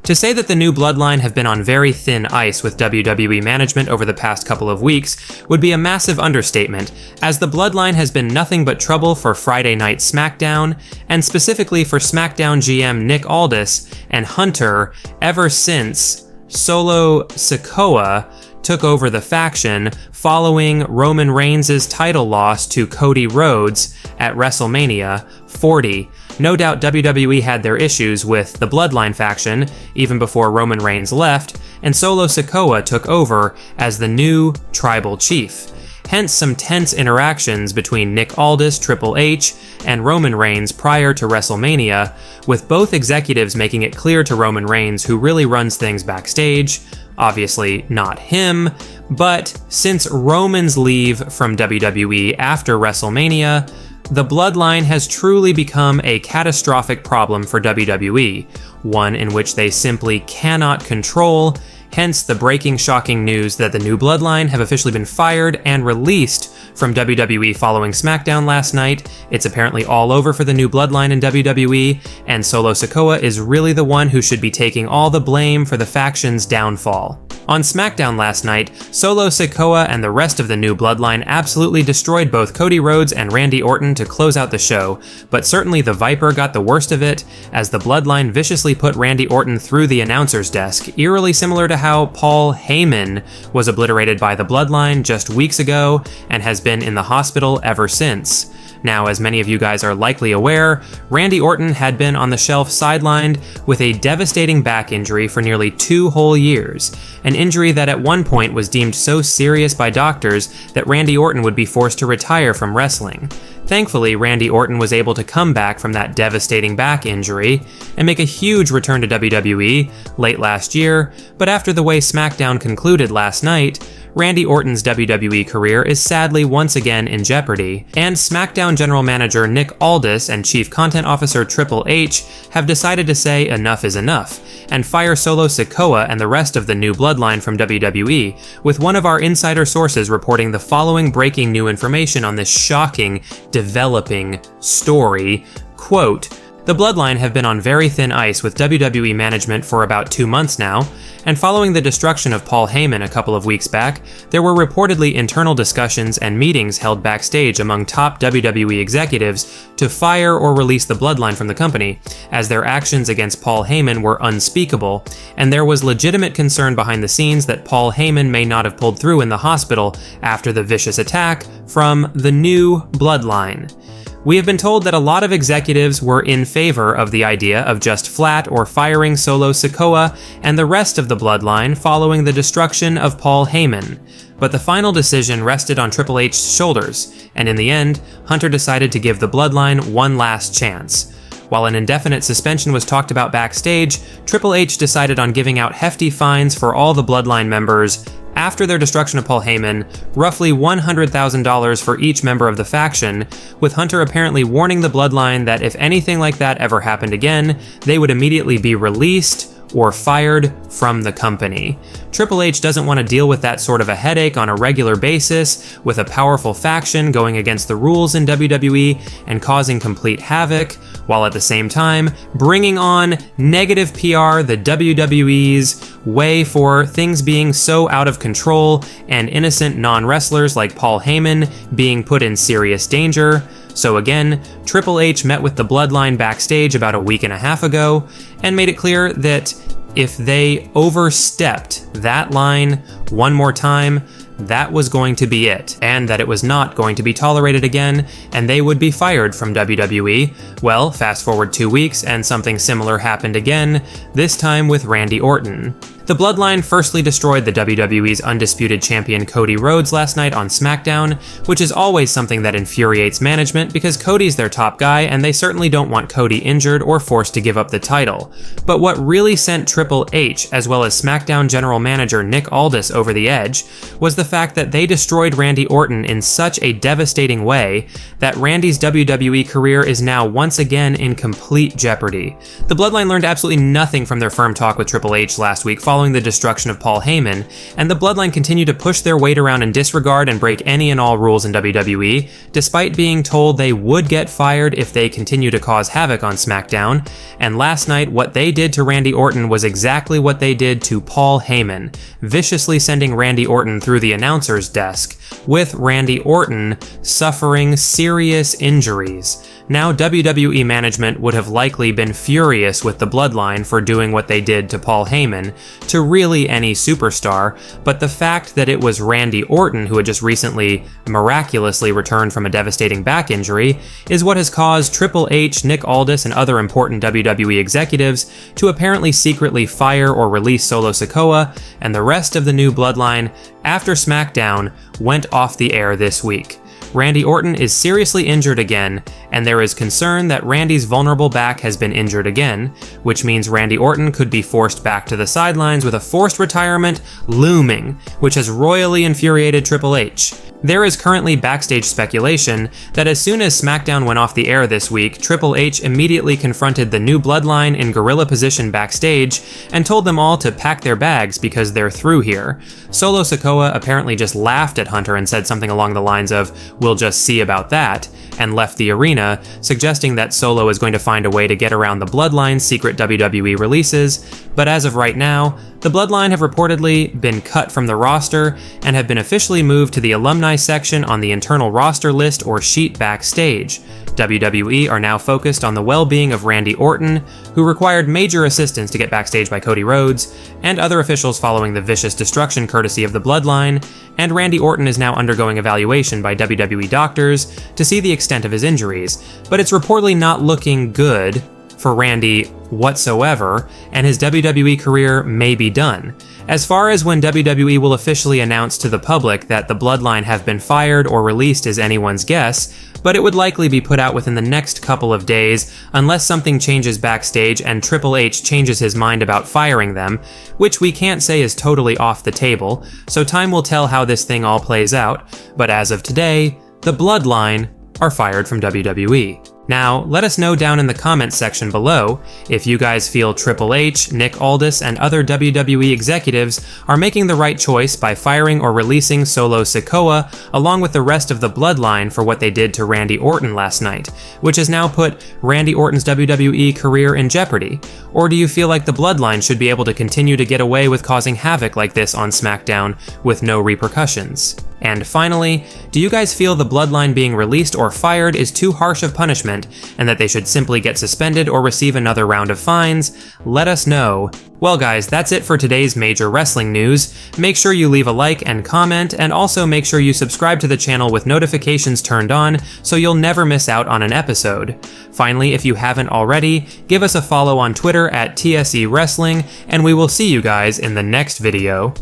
To say that the new Bloodline have been on very thin ice with WWE management over the past couple of weeks would be a massive understatement, as the Bloodline has been nothing but trouble for Friday Night SmackDown, and specifically for SmackDown GM Nick Aldis and Hunter ever since Solo Sikoa took over the faction following Roman Reigns' title loss to Cody Rhodes at WrestleMania 40. No doubt WWE had their issues with the Bloodline faction even before Roman Reigns left, and Solo Sikoa took over as the new tribal chief. Hence some tense interactions between Nick Aldis, Triple H, and Roman Reigns prior to WrestleMania, with both executives making it clear to Roman Reigns who really runs things backstage. Obviously not him, but since Roman's leave from WWE after WrestleMania, the Bloodline has truly become a catastrophic problem for WWE, one in which they simply cannot control, hence the breaking shocking news that the new Bloodline have officially been fired and released from WWE following SmackDown last night. It's apparently all over for the new Bloodline in WWE, and Solo Sikoa is really the one who should be taking all the blame for the faction's downfall. On SmackDown last night, Solo Sikoa and the rest of the new Bloodline absolutely destroyed both Cody Rhodes and Randy Orton to close out the show, but certainly the Viper got the worst of it, as the Bloodline viciously put Randy Orton through the announcer's desk, eerily similar to how Paul Heyman was obliterated by the Bloodline just weeks ago and has been in the hospital ever since. Now, as many of you guys are likely aware, Randy Orton had been on the shelf sidelined with a devastating back injury for nearly 2 whole years, an injury that at one point was deemed so serious by doctors that Randy Orton would be forced to retire from wrestling. Thankfully, Randy Orton was able to come back from that devastating back injury and make a huge return to WWE late last year, but after the way SmackDown concluded last night, Randy Orton's WWE career is sadly once again in jeopardy, and SmackDown General Manager Nick Aldis and Chief Content Officer Triple H have decided to say enough is enough, and fire Solo Sikoa and the rest of the new Bloodline from WWE, with one of our insider sources reporting the following breaking new information on this shocking, developing story. Quote, "The Bloodline have been on very thin ice with WWE management for about 2 months now, and following the destruction of Paul Heyman a couple of weeks back, there were reportedly internal discussions and meetings held backstage among top WWE executives to fire or release the Bloodline from the company, as their actions against Paul Heyman were unspeakable, and there was legitimate concern behind the scenes that Paul Heyman may not have pulled through in the hospital after the vicious attack from the new Bloodline. We have been told that a lot of executives were in favor of the idea of just flat or firing Solo Sikoa and the rest of the Bloodline following the destruction of Paul Heyman. But the final decision rested on Triple H's shoulders, and in the end, Hunter decided to give the Bloodline one last chance. While an indefinite suspension was talked about backstage, Triple H decided on giving out hefty fines for all the Bloodline members after their destruction of Paul Heyman, roughly $100,000 for each member of the faction, with Hunter apparently warning the Bloodline that if anything like that ever happened again, they would immediately be released or fired from the company. Triple H doesn't want to deal with that sort of a headache on a regular basis, with a powerful faction going against the rules in WWE and causing complete havoc, while at the same time bringing on negative PR the WWE's way for things being so out of control and innocent non-wrestlers like Paul Heyman being put in serious danger. So again, Triple H met with the Bloodline backstage about a week and a half ago and made it clear that if they overstepped that line one more time, that was going to be it, and that it was not going to be tolerated again, and they would be fired from WWE. Well, fast forward 2 weeks, and something similar happened again, this time with Randy Orton. The Bloodline firstly destroyed the WWE's undisputed champion Cody Rhodes last night on SmackDown, which is always something that infuriates management because Cody's their top guy and they certainly don't want Cody injured or forced to give up the title. But what really sent Triple H, as well as SmackDown general manager Nick Aldis, over the edge was the fact that they destroyed Randy Orton in such a devastating way that Randy's WWE career is now once again in complete jeopardy. The Bloodline learned absolutely nothing from their firm talk with Triple H last week following following the destruction of Paul Heyman, and the Bloodline continue to push their weight around and disregard and break any and all rules in WWE, despite being told they would get fired if they continue to cause havoc on SmackDown. And last night, what they did to Randy Orton was exactly what they did to Paul Heyman, viciously sending Randy Orton through the announcer's desk, with Randy Orton suffering serious injuries. Now, WWE management would have likely been furious with the Bloodline for doing what they did to Paul Heyman, to really any superstar, but the fact that it was Randy Orton who had just recently miraculously returned from a devastating back injury is what has caused Triple H, Nick Aldis, and other important WWE executives to apparently secretly fire or release Solo Sikoa, and the rest of the new Bloodline after SmackDown went off the air this week. Randy Orton is seriously injured again, and there is concern that Randy's vulnerable back has been injured again, which means Randy Orton could be forced back to the sidelines with a forced retirement looming, which has royally infuriated Triple H. There is currently backstage speculation that as soon as SmackDown went off the air this week, Triple H immediately confronted the new Bloodline in gorilla position backstage and told them all to pack their bags because they're through here. Solo Sikoa apparently just laughed at Hunter and said something along the lines of, "We'll just see about that," and left the arena, suggesting that Solo is going to find a way to get around the Bloodline's secret WWE releases. But as of right now, the Bloodline have reportedly been cut from the roster and have been officially moved to the alumni section on the internal roster list or sheet backstage. WWE are now focused on the well-being of Randy Orton, who required major assistance to get backstage by Cody Rhodes, and other officials following the vicious destruction courtesy of the Bloodline, and Randy Orton is now undergoing evaluation by WWE doctors to see the extent of his injuries, but it's reportedly not looking good for Randy whatsoever, and his WWE career may be done. As far as when WWE will officially announce to the public that the Bloodline have been fired or released is anyone's guess, but it would likely be put out within the next couple of days unless something changes backstage and Triple H changes his mind about firing them, which we can't say is totally off the table, so time will tell how this thing all plays out, but as of today, the Bloodline are fired from WWE. Now, let us know down in the comments section below if you guys feel Triple H, Nick Aldis, and other WWE executives are making the right choice by firing or releasing Solo Sikoa along with the rest of the Bloodline for what they did to Randy Orton last night, which has now put Randy Orton's WWE career in jeopardy. Or do you feel like the Bloodline should be able to continue to get away with causing havoc like this on SmackDown with no repercussions? And finally, do you guys feel the Bloodline being released or fired is too harsh of punishment and that they should simply get suspended or receive another round of fines? Let us know. Well guys, that's it for today's major wrestling news. Make sure you leave a like and comment, and also make sure you subscribe to the channel with notifications turned on so you'll never miss out on an episode. Finally, if you haven't already, give us a follow on Twitter at TSE Wrestling, and we will see you guys in the next video.